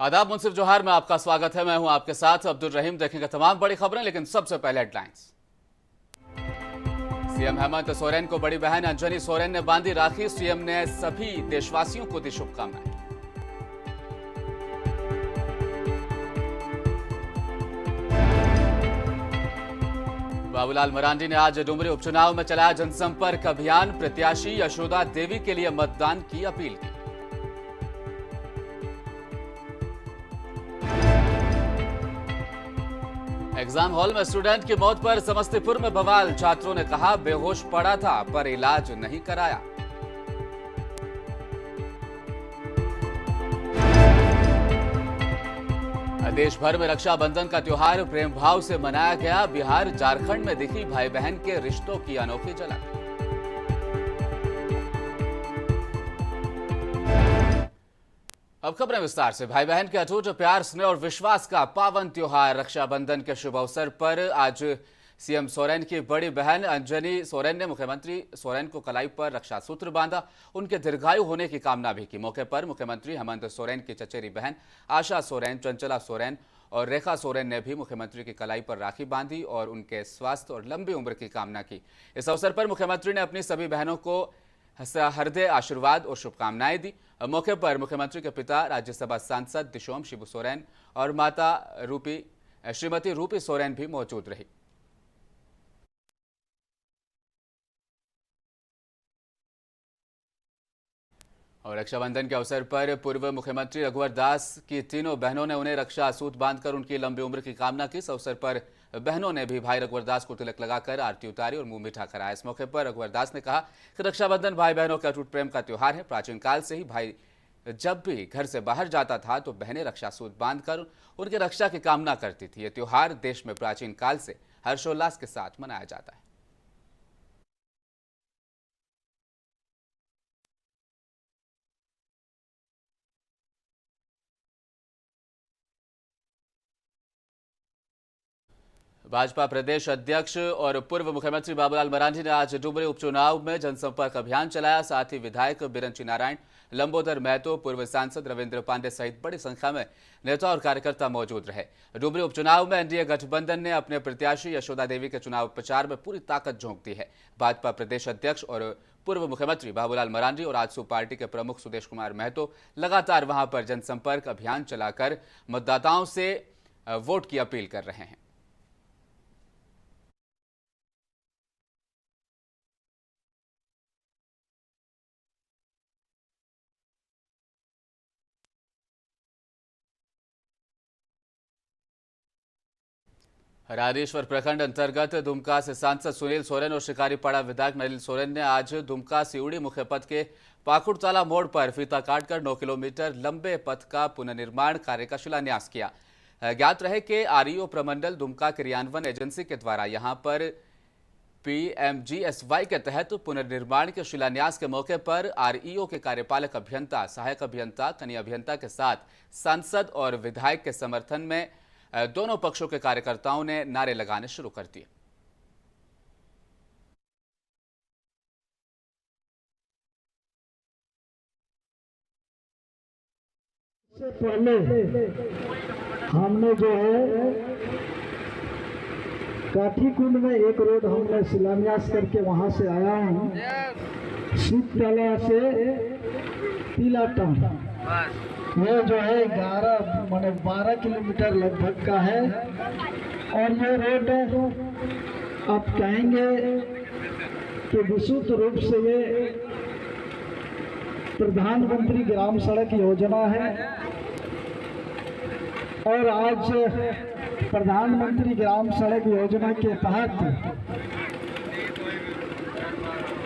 आदाब, मुंसिफ जोहार में आपका स्वागत है। मैं हूं आपके साथ अब्दुल रहीम। देखेंगे तमाम बड़ी खबरें, लेकिन सबसे पहले हेडलाइंस। सीएम हेमंत सोरेन को बड़ी बहन अंजनी सोरेन ने बांधी राखी। सीएम ने सभी देशवासियों को दी शुभकामनाएं। बाबूलाल मरांडी ने आज डुमरी उपचुनाव में चलाया जनसंपर्क अभियान। प्रत्याशी यशोदा देवी के लिए मतदान की अपील की। एग्जाम हॉल में स्टूडेंट की मौत पर समस्तीपुर में बवाल। छात्रों ने कहा बेहोश पड़ा था पर इलाज नहीं कराया। देश भर में रक्षाबंधन का त्योहार प्रेम भाव से मनाया गया। बिहार झारखंड में दिखी भाई बहन के रिश्तों की अनोखी झलक। अब खबरें विस्तार से। भाई बहन के अटूट प्यार, स्नेह और विश्वास का पावन त्योहार रक्षाबंधन के शुभ अवसर पर आज सीएम सोरेन की बड़ी बहन अंजनी सोरेन ने मुख्यमंत्री सोरेन को कलाई पर रक्षा सूत्र बांधा। उनके दीर्घायु होने की कामना भी की। मौके पर मुख्यमंत्री हेमंत सोरेन की चचेरी बहन आशा सोरेन, चंचला सोरेन और रेखा सोरेन ने भी मुख्यमंत्री की कलाई पर राखी बांधी और उनके स्वास्थ्य और लंबी उम्र की कामना की। इस अवसर पर मुख्यमंत्री ने अपनी सभी बहनों को हृदय आशीर्वाद और शुभकामनाएं दी। मौके पर मुख्यमंत्री के पिता राज्यसभा सांसद दिशोम शिबू सोरेन और माता श्रीमती रूपी सोरेन भी मौजूद रही। और रक्षाबंधन के अवसर पर पूर्व मुख्यमंत्री रघुवर दास की तीनों बहनों ने उन्हें रक्षा सूत बांधकर उनकी लंबी उम्र की कामना की। इस अवसर पर बहनों ने भी भाई रघुवर दास को तिलक लगाकर आरती उतारी और मुंह मीठा कराया। इस मौके पर रघुवर दास ने कहा कि रक्षाबंधन भाई बहनों के अटूट प्रेम का त्योहार है। प्राचीन काल से ही भाई जब भी घर से बाहर जाता था तो बहनें रक्षा सूत बांधकर उनकी रक्षा की कामना करती थी। यह त्योहार देश में प्राचीन काल से हर्षोल्लास के साथ मनाया जाता है। भाजपा प्रदेश अध्यक्ष और पूर्व मुख्यमंत्री बाबूलाल मरांडी ने आज डुमरी उपचुनाव में जनसंपर्क अभियान चलाया। साथ ही विधायक बिरंची नारायण, लंबोदर महतो, पूर्व सांसद रविंद्र पांडे सहित बड़ी संख्या में नेता और कार्यकर्ता मौजूद रहे। डुमरी उपचुनाव में एनडीए गठबंधन ने अपने प्रत्याशी यशोदा देवी के चुनाव प्रचार में पूरी ताकत झोंक दी है। भाजपा प्रदेश अध्यक्ष और पूर्व मुख्यमंत्री बाबूलाल मरांडी और आजसू पार्टी के प्रमुख सुदेश कुमार महतो लगातार वहां पर जनसंपर्क अभियान चलाकर मतदाताओं से वोट की अपील कर रहे हैं। राजेश्वर प्रखंड अंतर्गत दुमका से सांसद सुनील सोरेन और शिकारीपाड़ा विधायक नलिन सोरेन ने आज दुमका सिउड़ी मुख्य पथ के पाकुड़ताला मोड़ पर फीता काटकर 9 किलोमीटर लंबे पथ का पुनर्निर्माण कार्य का शिलान्यास किया। ज्ञात रहे कि आरईओ प्रमंडल दुमका क्रियान्वयन एजेंसी के द्वारा यहां पर पीएमजीएसवाई के तहत पुनर्निर्माण के शिलान्यास के मौके पर आरईओ के कार्यपालक अभियंता, सहायक अभियंता, कनीय अभियंता के साथ सांसद और विधायक के समर्थन में दोनों पक्षों के कार्यकर्ताओं ने नारे लगाने शुरू कर दिए। इससे पहले हमने जो है काठी कुंड में एक रोड हमने शिलान्यास करके वहां से आया हूँ, शीतला से तिलाटा। ये जो है 12 किलोमीटर लगभग का है। और ये रोड आप कहेंगे कि विशुद्ध रूप से ये प्रधानमंत्री ग्राम सड़क योजना है। और आज प्रधानमंत्री ग्राम सड़क योजना के तहत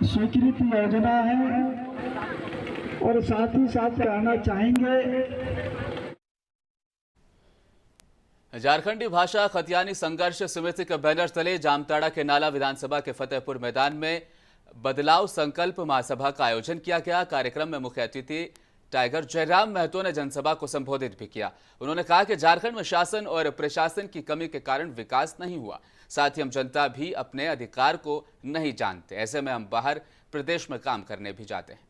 स्वीकृत योजना है। और साथ ही साथ कहना चाहेंगे, झारखंडी भाषा खतियानी संघर्ष समिति के बैनर तले जामताड़ा के नाला विधानसभा के फतेहपुर मैदान में बदलाव संकल्प महासभा का आयोजन किया गया। कार्यक्रम में मुख्य अतिथि टाइगर जयराम महतो ने जनसभा को संबोधित भी किया। उन्होंने कहा कि झारखंड में शासन और प्रशासन की कमी के कारण विकास नहीं हुआ। साथ ही हम जनता भी अपने अधिकार को नहीं जानते। ऐसे में हम बाहर प्रदेश में काम करने भी जाते हैं।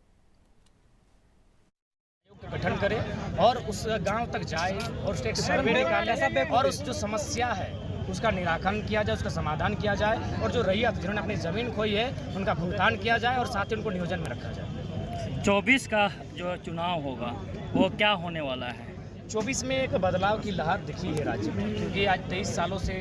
गठन करे और उस गांव तक जाए और उसका एक सर्वे निकाले और उस जो समस्या है उसका निराकरण किया जाए, उसका समाधान किया जाए और जो रैयत जिन्होंने अपनी ज़मीन खोई है उनका भुगतान किया जाए और साथ ही उनको नियोजन में रखा जाए। 24 का जो चुनाव होगा वो क्या होने वाला है? 24 में एक बदलाव की लहर दिखी है राज्य में, क्योंकि आज 23 सालों से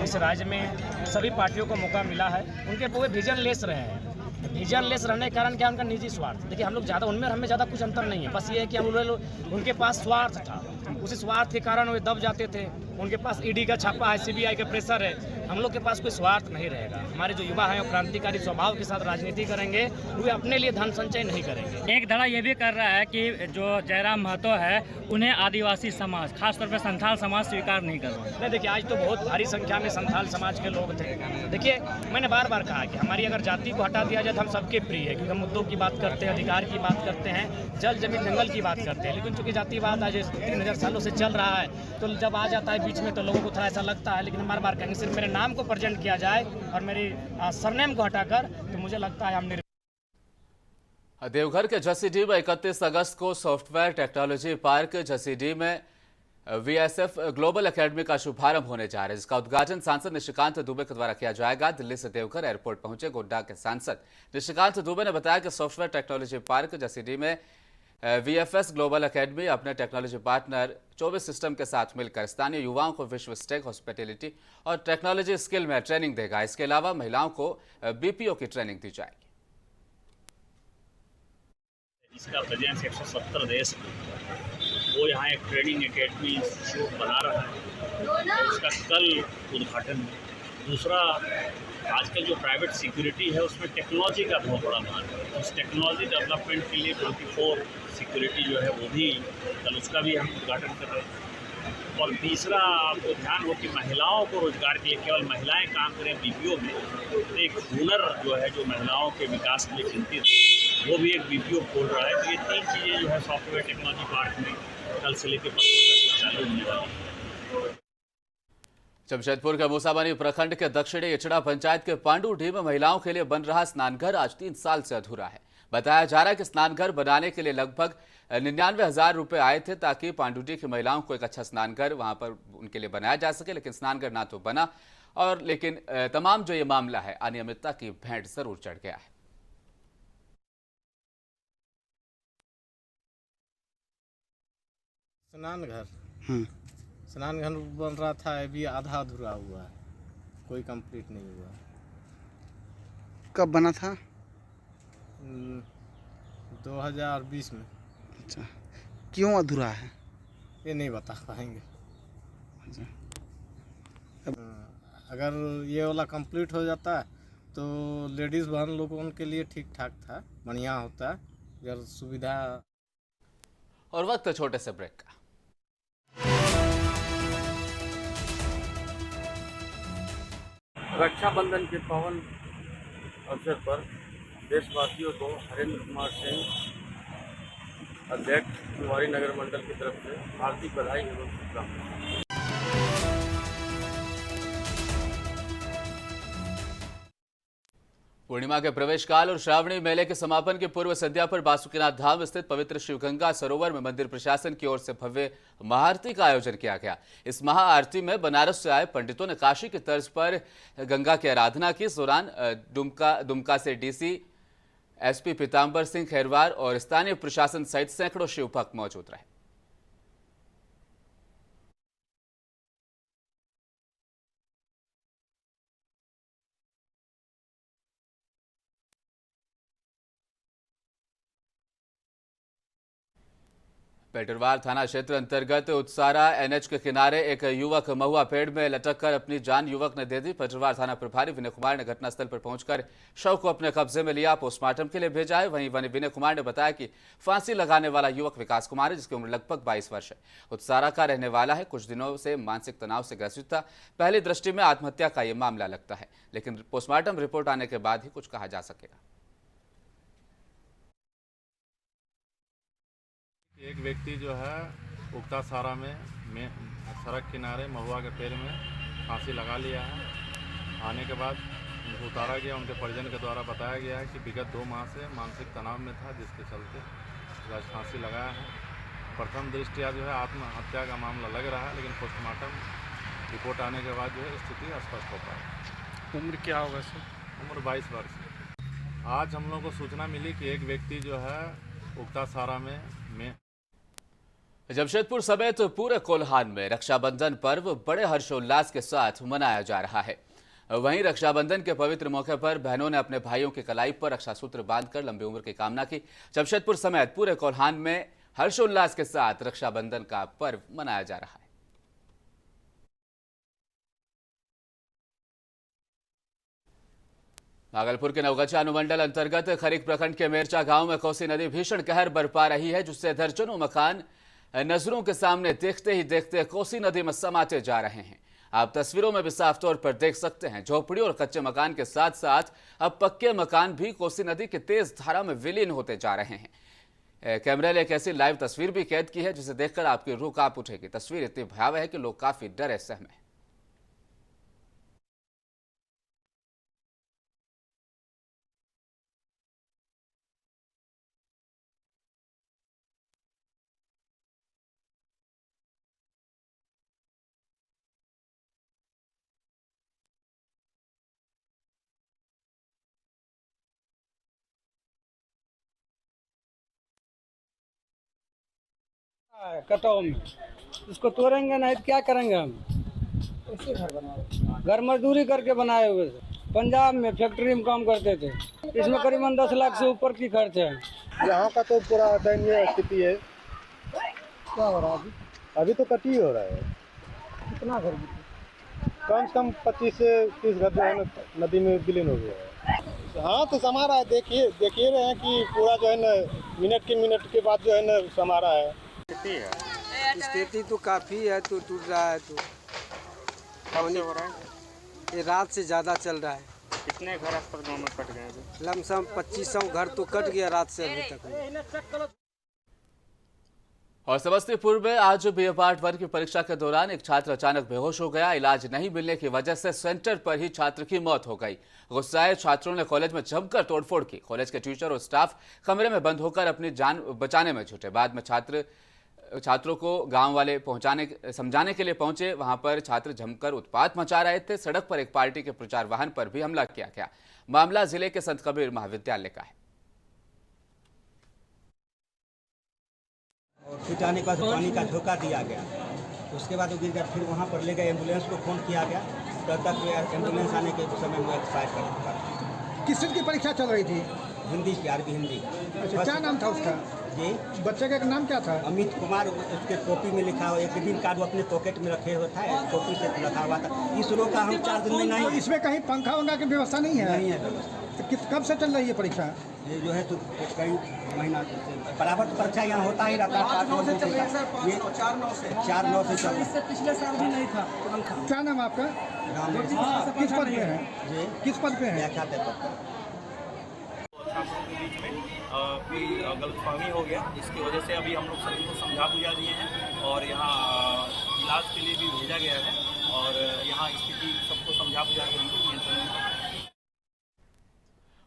इस राज्य में सभी पार्टियों को मौका मिला है, उनके पूरे विजन लेस रहे हैं। विजन लेस रहने के कारण क्या उनका निजी स्वार्थ, देखिए हम लोग ज़्यादा उनमें और हमें ज़्यादा कुछ अंतर नहीं है, बस ये है कि हम लोग उनके पास स्वार्थ था, उसी स्वार्थ के कारण वे दब जाते थे। उनके पास ईडी का छापा है, सीबीआई का प्रेशर है, हम लोग के पास कोई स्वार्थ नहीं रहेगा। हमारे जो युवा हैं वो क्रांतिकारी स्वभाव के साथ राजनीति करेंगे, वे अपने लिए धन संचय नहीं करेंगे। एक धड़ा ये भी कर रहा है कि जो जयराम महतो है उन्हें आदिवासी समाज, खासतौर पर संथाल समाज स्वीकार नहीं कर रहा है। नहीं, देखिए आज तो बहुत भारी संख्या में संथाल समाज के लोग थे। देखिए मैंने बार बार कहा कि हमारी अगर जाति को हटा दिया जाए तो हम सबके प्रिय है, क्योंकि हम मुद्दों की बात करते हैं, अधिकार की बात करते हैं, जल जमीन जंगल की बात करते हैं। लेकिन चूंकि जातिवाद आज 3000 सालों से चल रहा है, तो जब आ जाता है बीच में तो लोगों को थोड़ा ऐसा लगता है। लेकिन बार बार कहेंगे सिर्फ मेरे नाम को प्रेजेंट किया जाए और मेरी सरनेम को हटाकर, तो मुझे लगता है हम देवघर के जसीडीह में 31 अगस्त को सॉफ्टवेयर टेक्नोलॉजी पार्क जसीडीह में वीएसएफ ग्लोबल एकेडमी का शुभारंभ होने जा रहा है, जिसका उद्घाटन सांसद निशिकांत दुबे के द्वारा किया जाएगा। दिल्ली से देवघर एयरपोर्ट पहुंचे गोड्डा के सांसद निशिकांत दुबे ने बताया कि सॉफ्टवेयर टेक्नोलॉजी पार्क जसीडीह में वीएफएस ग्लोबल एकेडमी अपने टेक्नोलॉजी पार्टनर 24 सिस्टम के साथ मिलकर स्थानीय युवाओं को विश्व स्टेक हॉस्पिटैलिटी और टेक्नोलॉजी स्किल में ट्रेनिंग देगा। इसके अलावा महिलाओं को बीपीओ की ट्रेनिंग दी जाएगी। इसका प्रेजेंस 170 देश में, वो यहाँ एक ट्रेनिंग एकेडमी इंस्टीट्यूट बना रहा है, उसका कल उद्घाटन है। दूसरा, आजकल जो प्राइवेट सिक्योरिटी है उसमें टेक्नोलॉजी का बहुत बड़ा महत्व है। उस टेक्नोलॉजी डेवलपमेंट के लिए 24 सिक्योरिटी जो है वो भी कल उसका भी हम उद्घाटन कर रहे हैं। और तीसरा, आपको ध्यान हो कि महिलाओं को रोजगार के लिए केवल महिलाएं काम करें बीपीओ में, तो एक हुनर जो है जो महिलाओं के विकास के लिए चिंतित है, वो भी एक बीपीओ खोल रहा है। तो ये 3 चीज़ें जो है सॉफ्टवेयर टेक्नोलॉजी पार्क में कल से लेकर परसों तक चालू होने वाली है। जमशेदपुर के मूसाबनी प्रखंड के दक्षिणी इचड़ा पंचायत के पांडुडीह में महिलाओं के लिए बन रहा स्नानघर आज 3 साल से अधूरा है। बताया जा रहा है कि स्नानघर बनाने के लिए लगभग 99,000 रुपए आए थे, ताकि पांडुडीह की महिलाओं को एक अच्छा स्नानघर वहां पर उनके लिए बनाया जा सके। लेकिन स्नानघर ना तो बना और लेकिन तमाम जो ये मामला है अनियमितता की भेंट जरूर चढ़ गया है। स्नान घर बन रहा था, अभी आधा अधूरा हुआ है, कोई कंप्लीट नहीं हुआ। कब बना था? 2020 में। अच्छा, क्यों अधूरा है? ये नहीं बता पाएंगे। अच्छा, अगर ये वाला कंप्लीट हो जाता तो लेडीज़ बहन लोगों के लिए ठीक ठाक था, बढ़िया होता अगर सुविधा। और वक्त छोटे से ब्रेक का। रक्षाबंधन के पावन अवसर पर देशवासियों को हरेंद्र कुमार सिंह, अध्यक्ष कुमारी नगर मंडल की तरफ से हार्दिक बधाई एवं शुभकामनाएं। पूर्णिमा के प्रवेश काल और श्रावणी मेले के समापन की पूर्व संध्या पर बासुकीनाथ धाम स्थित पवित्र शिवगंगा सरोवर में मंदिर प्रशासन की ओर से भव्य महाआरती का आयोजन किया गया। इस महाआरती में बनारस से आए पंडितों ने काशी की तर्ज पर गंगा की आराधना की। इस दौरान दुमका से डीसी एसपी पीताम्बर सिंह खैरवार और स्थानीय प्रशासन सहित सैकड़ों शिव भक्त मौजूद रहे। पेटरवार थाना क्षेत्र अंतर्गत उत्सारा एनएच के किनारे एक युवक महुआ पेड़ में लटककर अपनी जान युवक ने दे दी। पेटरवार थाना प्रभारी विनय कुमार ने घटनास्थल पर पहुंचकर शव को अपने कब्जे में लिया, पोस्टमार्टम के लिए भेजा है। वहीं विनय कुमार ने बताया कि फांसी लगाने वाला युवक विकास कुमार है, जिसकी उम्र लगभग 22 वर्ष है। उत्सारा का रहने वाला है। कुछ दिनों से मानसिक तनाव से ग्रसित था। पहली दृष्टि में आत्महत्या का ये मामला लगता है, लेकिन पोस्टमार्टम रिपोर्ट आने के बाद ही कुछ कहा जा सकेगा। एक व्यक्ति जो है उगता सारा में सड़क किनारे महुआ के पेड़ में फांसी लगा लिया है। आने के बाद उनको उतारा गया। उनके परिजन के द्वारा बताया गया है कि विगत 2 माह से मानसिक तनाव में था, जिसके चलते आज फांसी लगाया है। प्रथम दृष्टया जो है आत्महत्या का मामला लग रहा है, लेकिन पोस्टमार्टम रिपोर्ट आने के बाद जो है स्थिति स्पष्ट हो पाएगी। उम्र क्या होगा सर? उम्र 22 वर्ष। आज हम लोग को सूचना मिली कि एक व्यक्ति जो है उक्ता सारा में जमशेदपुर समेत पूरे कोल्हान में रक्षाबंधन पर्व बड़े हर्षोल्लास के साथ मनाया जा रहा है। वहीं रक्षाबंधन के पवित्र मौके पर बहनों ने अपने भाइयों की कलाई पर रक्षा सूत्र बांधकर लंबी उम्र की कामना की। जमशेदपुर समेत पूरे कोल्हान में हर्षोल्लास के साथ रक्षाबंधन का पर्व मनाया जा रहा है। भागलपुर के नवगछा अनुमंडल अंतर्गत खरीक प्रखंड के मेरचा गांव में कोसी नदी भीषण कहर बरपा रही है, जिससे दर्जनों मकान नजरों के सामने देखते ही देखते कोसी नदी में समाते जा रहे हैं। आप तस्वीरों में भी साफ तौर पर देख सकते हैं, झोपड़ी और कच्चे मकान के साथ साथ अब पक्के मकान भी कोसी नदी की तेज धारा में विलीन होते जा रहे हैं। कैमरे ने एक ऐसी लाइव तस्वीर भी कैद की है जिसे देखकर आपकी रूह कांप उठेगी। तस्वीर इतनी भयावह है कि लोग काफी डरे सहमे। कटाव में इसको तोड़ेंगे नहीं तो क्या करेंगे हम? कैसे घर बनाए? घर मजदूरी करके बनाए हुए थे। पंजाब में फैक्ट्री में काम करते थे। इसमें करीबन 10 लाख से ऊपर की खर्च है। यहाँ का तो पूरा दयनीय स्थिति है। क्या हो रहा है अभी तो कटी हो रहा है। कितना घर कम से कम 25 से 30 घर जो है ना नदी में विलीन हो गया है। हाँ तो समा रहा है। देखिए रहे हैं कि पूरा जो है ना मिनट के बाद जो है ना समा रहा है। स्थिति तो काफ़ी है, तो टूट रहा है। तो कब हो रहा है? ये रात से ज़्यादा चल रहा है। कितने घर अब तक गाँव में कट गए? लमसम 2500 घर तो कट गया रात से अभी तक। और समस्तीपुर में आज बीए पार्ट 1 की परीक्षा के दौरान एक छात्र अचानक बेहोश हो गया। इलाज नहीं मिलने की वजह से सेंटर पर ही छात्र की मौत हो गई। गुस्साए छात्रों ने कॉलेज में जमकर तोड़फोड़ की। कॉलेज के टीचर और स्टाफ कमरे में बंद होकर अपनी जान बचाने में जुटे। बाद में छात्रों को गांव वाले समझाने के लिए पहुंचे। वहां पर छात्र जमकर उत्पात मचा रहे थे। सड़क पर एक पार्टी के प्रचार वाहन पर भी हमला किया गया। मामला जिले के संत कबीर महाविद्यालय का है। और फिर जाने के बाद पानी का झोंका दिया गया। उसके बाद वो गिर गया। फिर वहाँ पर ले गए, एम्बुलेंस को फ़ोन किया गया। तब तक एम्बुलेंस आने के समय वो एक्सपायर कर चुका। किस चीज़ की परीक्षा चल रही थी? हिंदी की, अरबी हिंदी। अच्छा, क्या नाम था उसका? जी, बच्चे का नाम क्या था? अमित कुमार। उसके कॉपी में लिखा हुआ, एक एडमिट कार्ड वो अपने पॉकेट में रखे हुए था, कॉपी से लिखा हुआ था। इस रोग का हम 4 दिन में नहीं। इसमें कहीं पंखा वंखा की व्यवस्था नहीं है? नहीं है व्यवस्था। तो कब से चल रही है परीक्षा? ये जो है तो कई महीना बराबर परीक्षा यहाँ होता ही रहता है। 4-9 से चल रहा है। ये 4-9 से चल रहा है। पिछले साल भी नहीं था। क्या नाम आपका? किस पद पे है? जी, किस पद पे है? व्याख्याता पद। बीच में कोई गलतफहमी हो गया, जिसकी वजह से अभी हम लोग सभी को समझा बुझा दिए हैं और यहाँ इलाज के लिए भी भेजा गया है और यहाँ स्थिति सबको समझा बुझा के हमको नियंत्रण में।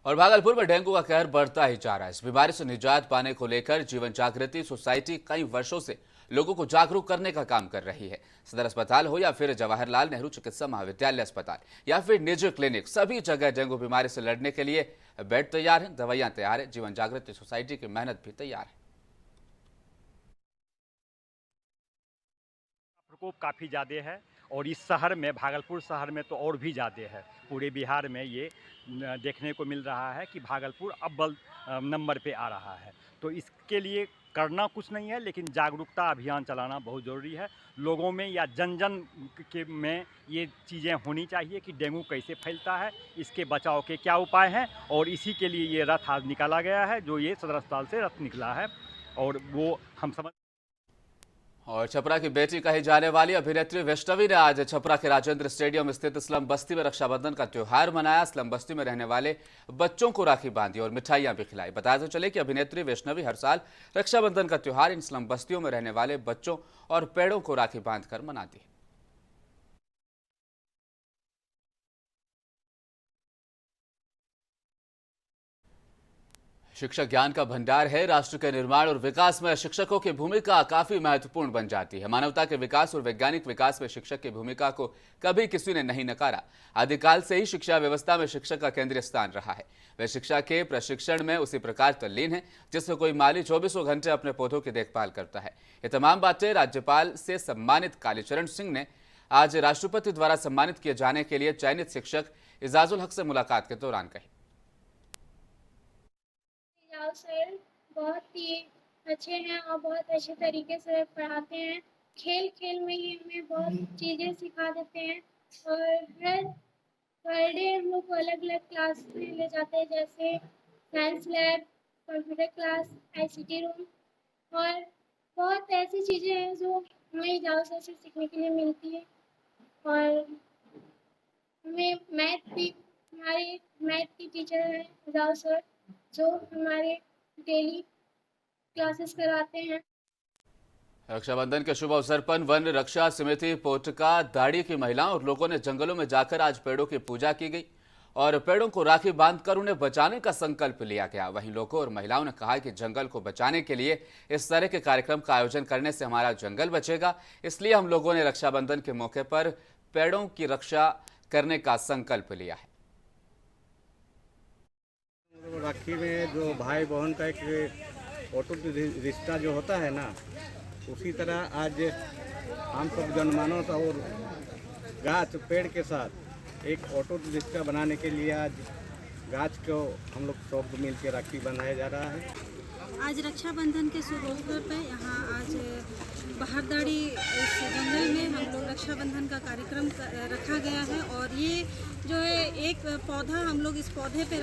और भागलपुर में डेंगू का कहर बढ़ता ही जा रहा है। इस बीमारी से निजात पाने को लेकर जीवन जागृति सोसाइटी कई वर्षों से लोगों को जागरूक करने का काम कर रही है। सदर अस्पताल हो या फिर जवाहरलाल नेहरू चिकित्सा महाविद्यालय अस्पताल या फिर निजी क्लिनिक, सभी जगह डेंगू बीमारी से लड़ने के लिए बेड तैयार हैं, दवाइयां तैयार हैं। जीवन जागृति सोसाइटी की मेहनत भी तैयार है। प्रकोप काफ़ी ज़्यादा है और इस शहर में, भागलपुर शहर में तो और भी ज़्यादा है। पूरे बिहार में ये देखने को मिल रहा है कि भागलपुर अव्वल नंबर पे आ रहा है। तो इसके लिए करना कुछ नहीं है, लेकिन जागरूकता अभियान चलाना बहुत ज़रूरी है। लोगों में या जन जन के में ये चीज़ें होनी चाहिए कि डेंगू कैसे फैलता है, इसके बचाव के क्या उपाय हैं। और इसी के लिए ये रथ आज निकाला गया है, जो ये सदर अस्पताल से रथ निकला है और वो हम समझ। और छपरा की बेटी कही जाने वाली अभिनेत्री वैष्णवी ने आज छपरा के राजेंद्र स्टेडियम स्थित स्लम बस्ती में रक्षाबंधन का त्योहार मनाया। स्लम बस्ती में रहने वाले बच्चों को राखी बांधी और मिठाइयां भी खिलाई। बताया तो चले कि अभिनेत्री वैष्णवी हर साल रक्षाबंधन का त्योहार इन स्लम बस्तियों में रहने वाले बच्चों और पेड़ों को राखी बांधकर मनाती है। शिक्षक ज्ञान का भंडार है। राष्ट्र के निर्माण और विकास में शिक्षकों की भूमिका काफी महत्वपूर्ण बन जाती है। मानवता के विकास और वैज्ञानिक विकास में शिक्षक की भूमिका को कभी किसी ने नहीं नकारा। आदिकाल से ही शिक्षा व्यवस्था में शिक्षक का केंद्रीय स्थान रहा है। वे शिक्षा के प्रशिक्षण में उसी प्रकार तल्लीन है जिससे कोई माली 24 घंटे अपने पौधों की देखभाल करता है। ये तमाम बातें राज्यपाल से सम्मानित कालीचरण सिंह ने आज राष्ट्रपति द्वारा सम्मानित किए जाने के लिए चयनित शिक्षक इजाजुल हक से मुलाकात के दौरान कही। सर बहुत ही अच्छे हैं और बहुत अच्छे तरीके से पढ़ाते हैं। खेल खेल में ही हमें बहुत चीज़ें सिखा देते हैं और हर पर डे हम लोग को अलग अलग क्लास में ले जाते हैं, जैसे science lab, computer class, ICT room और बहुत ऐसी चीज़ें हैं जो हमें इजाज़ सर से सीखने के लिए मिलती है। और हमें हमारे मैथ की टीचर हैं इजाज़ सर जो हमारे डेली क्लासेस कराते हैं। रक्षाबंधन के शुभ अवसर पर वन रक्षा समिति पोटका दाड़ी की महिलाओं और लोगों ने जंगलों में जाकर आज पेड़ों की पूजा की गई और पेड़ों को राखी बांधकर उन्हें बचाने का संकल्प लिया गया। वहीं लोगों और महिलाओं ने कहा कि जंगल को बचाने के लिए इस तरह के कार्यक्रम का आयोजन करने से हमारा जंगल बचेगा, इसलिए हम लोगों ने रक्षाबंधन के मौके पर पेड़ों की रक्षा करने का संकल्प लिया है। राखी में जो भाई बहन का एक अटूट रिश्ता जो होता है ना, उसी तरह आज हम सब जनमानस और गाछ पेड़ के साथ एक अटूट रिश्ता बनाने के लिए आज गाछ को हम लोग सब मिल के राखी बनाया जा रहा है। आज रक्षाबंधन के शुभ अवसर पर यहाँ आज बहारदाड़ी इस जंगल में हम लोग रक्षाबंधन का कार्यक्रम रखा गया है और ये जो है एक पौधा हम लोग इस पौधे पे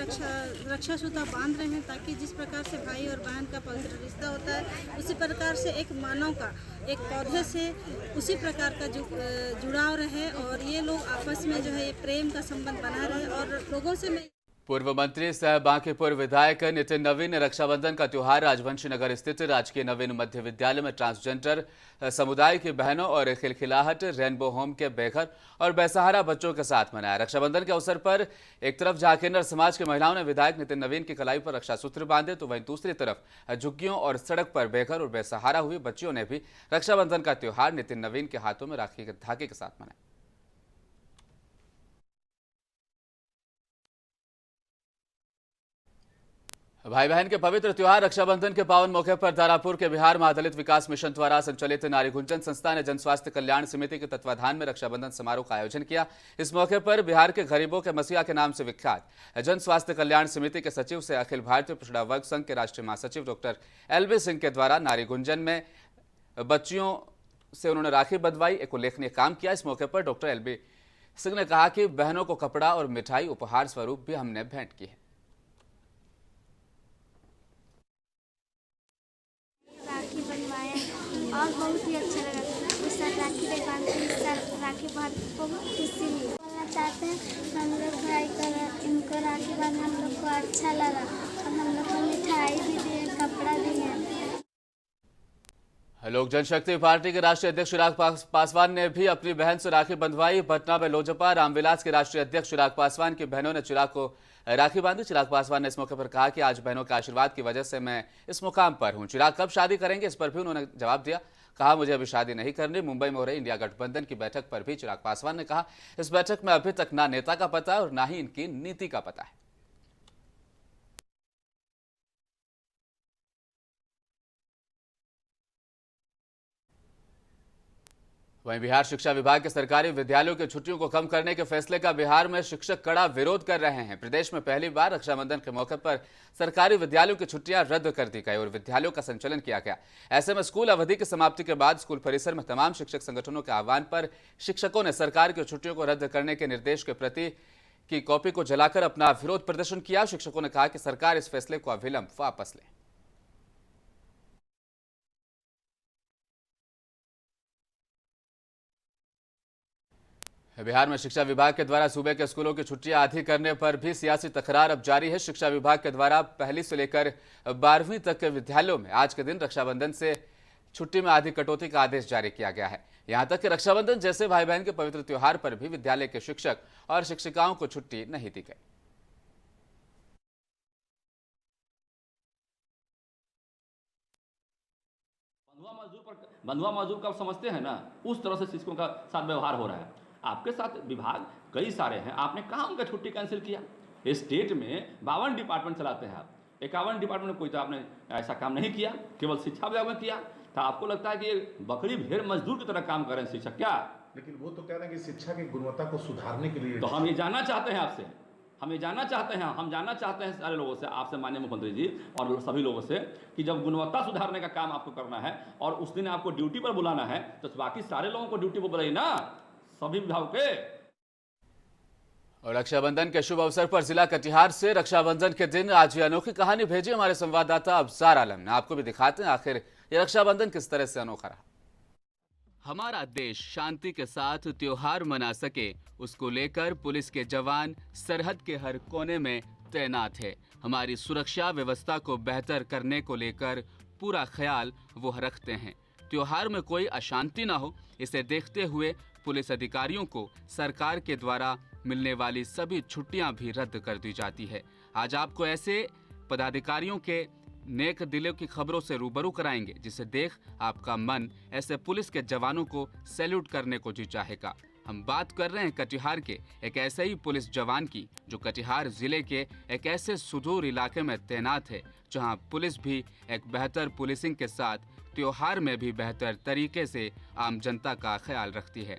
रक्षा सूता बांध रहे हैं ताकि जिस प्रकार से भाई और बहन का पवित्र रिश्ता होता है उसी प्रकार से एक मानव का एक पौधे से उसी प्रकार का जो जुड़ाव रहे और ये लोग आपस में जो है ये प्रेम का संबंध बना रहे और लोगों से मैं पूर्व मंत्री सह बांकीपुर विधायक नितिन नवीन ने रक्षाबंधन का त्योहार राजवंशी नगर स्थित राजकीय नवीन मध्य विद्यालय में ट्रांसजेंडर समुदाय की बहनों और खिलखिलाहट रेनबो होम के बेघर और बेसहारा बच्चों के साथ मनाया। रक्षाबंधन के अवसर पर एक तरफ जहां किन्नर समाज की महिलाओं ने विधायक नितिन नवीन की कलाई पर रक्षा सूत्र बांधे तो वहीं दूसरी तरफ झुग्गियों और सड़क पर बेघर और बेसहारा हुई बच्चियों ने भी रक्षाबंधन का त्योहार नितिन नवीन के हाथों में राखी के धागे के साथ मनाया। भाई बहन के पवित्र त्योहार रक्षाबंधन के पावन मौके पर दारापुर के बिहार महादलित विकास मिशन द्वारा संचालित नारी गुंजन संस्था ने जन स्वास्थ्य कल्याण समिति के तत्वाधान में रक्षाबंधन समारोह का आयोजन किया। इस मौके पर बिहार के गरीबों के मसीहा के नाम से विख्यात जन स्वास्थ्य कल्याण समिति के सचिव से अखिल भारतीय पिछड़ा वर्ग संघ के राष्ट्रीय महासचिव डॉक्टर LB सिंह के द्वारा नारी गुंजन में बच्चियों से उन्होंने राखी बंधवाई, एक उल्लेखनीय काम किया। इस मौके पर डॉक्टर LB सिंह ने कहा कि बहनों को कपड़ा और मिठाई उपहार स्वरूप भी हमने भेंट की है। और बहुत ही अच्छा लगा। उस साल राखी देखा तो इस साल राखी बहुत खुशी मिली। बोलना चाहते हैं हम लोग भाई कर इनको राखी बांध हम लोग को अच्छा लगा और हम लोग को मिठाई भी दिए, कपड़ा दिए। लोक जनशक्ति पार्टी के राष्ट्रीय अध्यक्ष चिराग पासवान ने भी अपनी बहन से राखी बंधवाई। पटना में लोजपा रामविलास के राष्ट्रीय अध्यक्ष चिराग पासवान की बहनों ने चिराग को राखी बांधी। चिराग पासवान ने इस मौके पर कहा कि आज बहनों के आशीर्वाद की वजह से मैं इस मुकाम पर हूं। चिराग कब शादी करेंगे इस पर भी उन्होंने जवाब दिया। कहा मुझे अभी शादी नहीं करनी। मुंबई में हो रही इंडिया गठबंधन की बैठक पर भी चिराग पासवान ने कहा इस बैठक में अभी तक ना नेता का पता है और ना ही इनकी नीति का पता है। वहीं बिहार शिक्षा विभाग के सरकारी विद्यालयों की छुट्टियों को कम करने के फैसले का बिहार में शिक्षक कड़ा विरोध कर रहे हैं। प्रदेश में पहली बार रक्षाबंधन के मौके पर सरकारी विद्यालयों की छुट्टियां रद्द कर दी गई और विद्यालयों का संचालन किया गया। ऐसे में स्कूल अवधि की समाप्ति के बाद स्कूल परिसर में तमाम शिक्षक संगठनों के आह्वान पर शिक्षकों ने सरकार की छुट्टियों को रद्द करने के निर्देश के प्रति की कॉपी को जलाकर अपना विरोध प्रदर्शन किया। शिक्षकों ने कहा कि सरकार इस फैसले को अविलंब वापस ले। बिहार में शिक्षा विभाग के द्वारा सूबे के स्कूलों की छुट्टियां आधी करने पर भी सियासी तकरार अब जारी है। शिक्षा विभाग के द्वारा पहली से लेकर 12वीं तक के विद्यालयों में आज के दिन रक्षाबंधन से छुट्टी में आधी कटौती का आदेश जारी किया गया है। यहां तक कि रक्षाबंधन जैसे भाई बहन के पवित्र त्योहार पर भी विद्यालय के शिक्षक और शिक्षिकाओं को छुट्टी नहीं दी गई। बंधुआ मजदूर का समझते हैं ना, उस तरह से शिक्षकों का साथ व्यवहार हो रहा है। आपके साथ विभाग कई सारे हैं, आपने कहाँ उनका छुट्टी कैंसिल किया? स्टेट में 52 डिपार्टमेंट चलाते हैं आप, 51 डिपार्टमेंट में कोई तो आपने ऐसा काम नहीं किया, केवल शिक्षा विभाग में किया। तो आपको लगता है कि ये बकरी भेड़ मजदूर की तरह काम कर रहे हैं शिक्षक क्या? लेकिन वो तो कह रहे हैं कि शिक्षा की गुणवत्ता को सुधारने के लिए। तो हम ये जानना चाहते हैं आपसे, हम जानना चाहते हैं सारे लोगों से, आपसे माननीय मुख्यमंत्री जी और सभी लोगों से, कि जब गुणवत्ता सुधारने का काम आपको करना है और उस दिन आपको ड्यूटी पर बुलाना है, तो बाकी सारे लोगों को ड्यूटी पर बुलाइए ना, सभी विभाग के। और रक्षाबंधन के शुभ अवसर पर जिला कटिहार से रक्षाबंधन के दिन आज ये अनोखी कहानी भेजी हमारे संवाददाता अफजार आलम ने। आपको भी दिखाते हैं आखिर ये रक्षाबंधन किस तरह से अनोखा रहा। हमारा देश शांति के साथ त्योहार मना सके, उसको लेकर पुलिस के जवान सरहद के हर कोने में तैनात है। हमारी सुरक्षा व्यवस्था को बेहतर करने को लेकर पूरा ख्याल वो रखते हैं। त्योहार में कोई अशांति ना हो, इसे देखते हुए पुलिस अधिकारियों को सरकार के द्वारा मिलने वाली सभी छुट्टियां भी रद्द कर दी जाती है। आज आपको ऐसे पदाधिकारियों के नेक दिलों की खबरों से रूबरू कराएंगे जिसे देख आपका मन ऐसे पुलिस के जवानों को सैल्यूट करने को जी चाहेगा। हम बात कर रहे हैं कटिहार के एक ऐसे ही पुलिस जवान की जो कटिहार जिले के एक ऐसे सुदूर इलाके में तैनात है जहां पुलिस भी एक बेहतर पुलिसिंग के साथ त्योहार में भी बेहतर तरीके से आम जनता का ख्याल रखती है।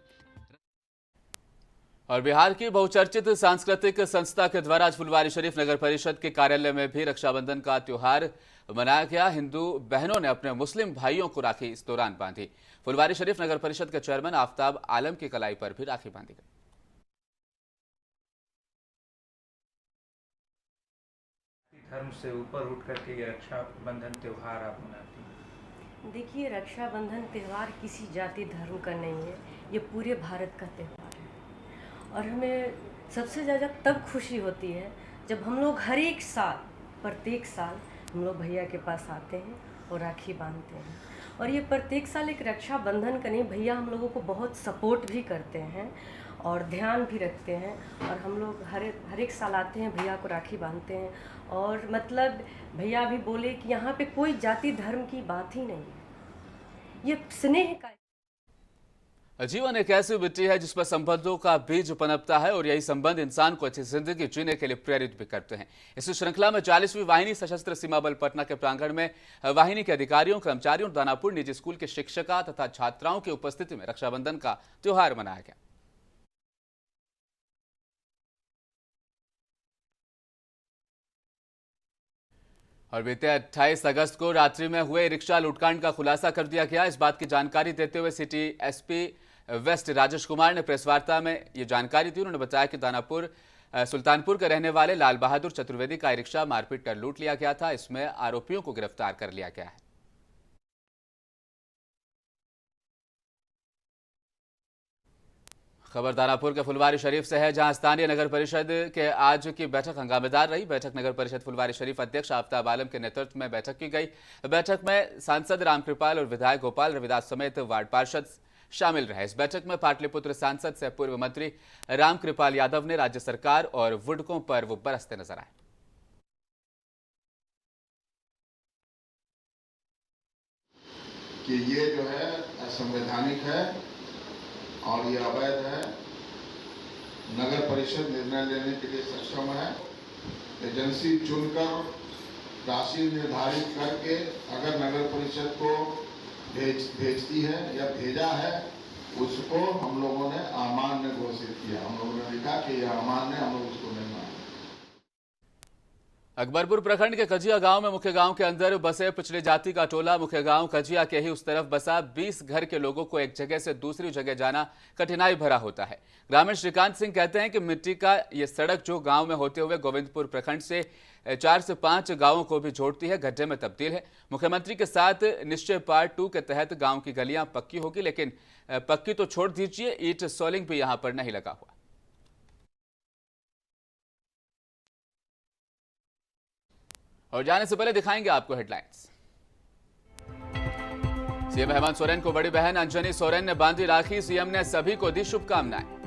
और बिहार की बहुचर्चित सांस्कृतिक संस्था के द्वारा आज फुलवारी शरीफ नगर परिषद के कार्यालय में भी रक्षाबंधन का त्योहार मनाया गया। हिंदू बहनों ने अपने मुस्लिम भाइयों को राखी इस दौरान बांधी। फुलवारी शरीफ नगर परिषद के चेयरमैन आफ्ताब आलम की कलाई पर भी राखी बांधी गई। धर्म से ऊपर उठ करके ये रक्षाबंधन त्योहार आप मनाती हैं? देखिए, रक्षाबंधन त्यौहार किसी जाति धर्म का नहीं है, ये पूरे भारत का त्यौहार है। और हमें सबसे ज़्यादा तब खुशी होती है जब हम लोग हर एक साल, प्रत्येक साल हम लोग भैया के पास आते हैं और राखी बांधते हैं। और ये प्रत्येक साल एक रक्षाबंधन का नहीं, भैया हम लोगों को बहुत सपोर्ट भी करते हैं और ध्यान भी रखते हैं। और हम लोग हर एक साल आते हैं, भैया को राखी बांधते हैं। और मतलब भैया भी बोले कि यहाँ पे कोई जाति धर्म की बात ही नहीं है, ये स्नेह का। जीवन एक ऐसी मिट्टी है जिस पर संबंधों का बीज पनपता है और यही संबंध इंसान को अच्छी जिंदगी जीने के लिए प्रेरित भी करते हैं। इस श्रृंखला में 40वीं वाहिनी सशस्त्र सीमा बल पटना के प्रांगण में वाहिनी के अधिकारियों, कर्मचारियों, दानापुर निजी स्कूल के शिक्षिका तथा छात्राओं की उपस्थिति में रक्षाबंधन का त्योहार मनाया गया। और बीते 28 अगस्त को रात्रि में हुए रिक्शा लूटकांड का खुलासा कर दिया गया। इस बात की जानकारी देते हुए city SP west Rajesh Kumar ने प्रेस वार्ता में ये जानकारी दी। उन्होंने बताया कि दानापुर सुल्तानपुर के रहने वाले लाल बहादुर चतुर्वेदी का रिक्शा मारपीट कर लूट लिया गया था। इसमें आरोपियों को गिरफ्तार कर लिया गया है। खबर दानापुर के फुलवारी शरीफ से है, जहां स्थानीय नगर परिषद के आज की बैठक हंगामेदार रही। बैठक नगर परिषद फुलवारी शरीफ अध्यक्ष आफ्ताब आलम के नेतृत्व में बैठक की गई। बैठक में सांसद रामकृपाल और विधायक गोपाल रविदास समेत वार्ड पार्षद शामिल रहे। इस बैठक में पाटलिपुत्र सांसद से पूर्व मंत्री रामकृपाल यादव ने राज्य सरकार और वुडकों पर वो बरसते नजर आए। कि ये जो है असंवैधानिक है और ये अवैध है। नगर परिषद निर्णय लेने के लिए सक्षम है। एजेंसी चुनकर राशि निर्धारित करके अगर नगर परिषद को भेजती है या भेजा है, उसको हम लोगों ने अमान्य घोषित किया। हम लोगों ने लिखा कि यह अमान्य, हम लोग उसको नहीं माने। अकबरपुर प्रखंड के कजिया गांव में मुख्य गांव के अंदर बसे पिछड़ी जाति का टोला मुख्य गांव कजिया के ही उस तरफ बसा 20 घर के लोगों को एक जगह से दूसरी जगह जाना कठिनाई भरा होता है। ग्रामीण श्रीकांत सिंह कहते हैं कि मिट्टी का ये सड़क जो गांव में होते हुए गोविंदपुर प्रखंड से 4 से 5 गांवों को भी जोड़ती है, गड्ढे में तब्दील है। मुख्यमंत्री के साथ निश्चय पार्ट 2 के तहत गाँव की गलियां पक्की होगी, लेकिन पक्की तो छोड़ दीजिए, ईंट सोलिंग भी यहाँ पर नहीं लगा हुआ। और जाने से पहले दिखाएंगे आपको हेडलाइंस। सीएम हेमंत सोरेन को बड़ी बहन अंजनी सोरेन ने बांधी राखी। सीएम ने सभी को दी शुभकामनाएं।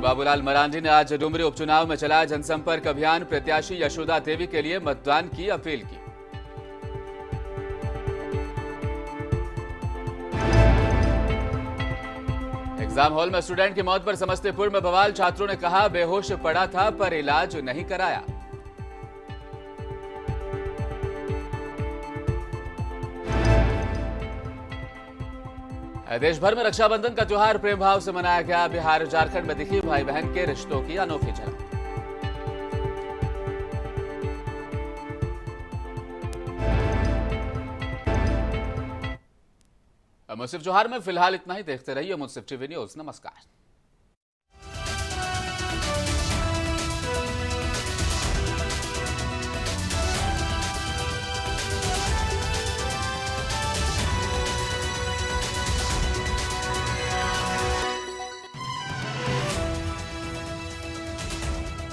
बाबूलाल मरांडी ने आज डुमरी उपचुनाव में चलाया जनसंपर्क अभियान। प्रत्याशी यशोदा देवी के लिए मतदान की अपील की। एग्जाम हॉल में स्टूडेंट की मौत पर समस्तीपुर में बवाल। छात्रों ने कहा बेहोश पड़ा था पर इलाज नहीं कराया। देश भर में रक्षाबंधन का त्योहार प्रेम भाव से मनाया गया। बिहार झारखंड में दिखी भाई बहन के रिश्तों की अनोखी झलक। मुंसिफ जोहार में फिलहाल इतना ही। देखते रहिए मुंसिफ टीवी न्यूज। नमस्कार।